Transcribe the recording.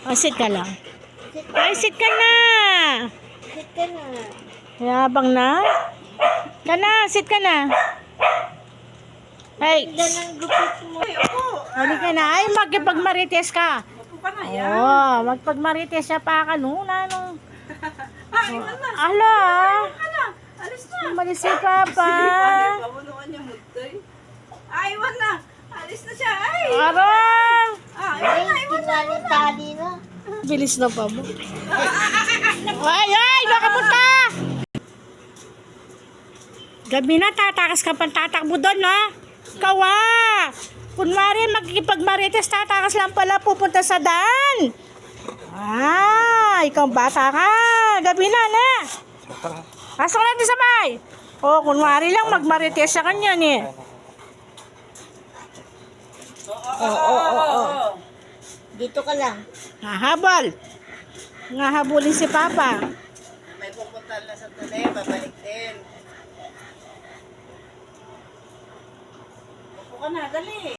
O, sit ka lang. Sit Ay, sit ka na. sit ka na. Yabang na. Sit ka na. Ay, Ganda ng gupit mo. halika na. Ay, magpagmarites ka. Upo ka na yan. Oo, magpagmarites siya pa ka nuna. Iwan na. Ala, Ano? Alis na. umalis si Papa. Pamunuan niya mutoy. Iwan na. Alis na siya. Ay. Arong! Iwan na. Tinaling tali na. Bilis na pa mo. Ay, nakapunta! Gabi na, tatakas ka pang tatakbo doon, ha? Kawa! Kunwari, magkikipagmarites, tatakas lang pala pupunta sa daan. Ikaw bata ka. Gabi na. Pasok natin sa bahay. Kunwari lang, magmarites sa kanya, eh. Oo. Dito ka lang. Nahabol. Ngahabulin si Papa. May pupunta na sa tuloy. Babalik din. Upo ka na. Dali.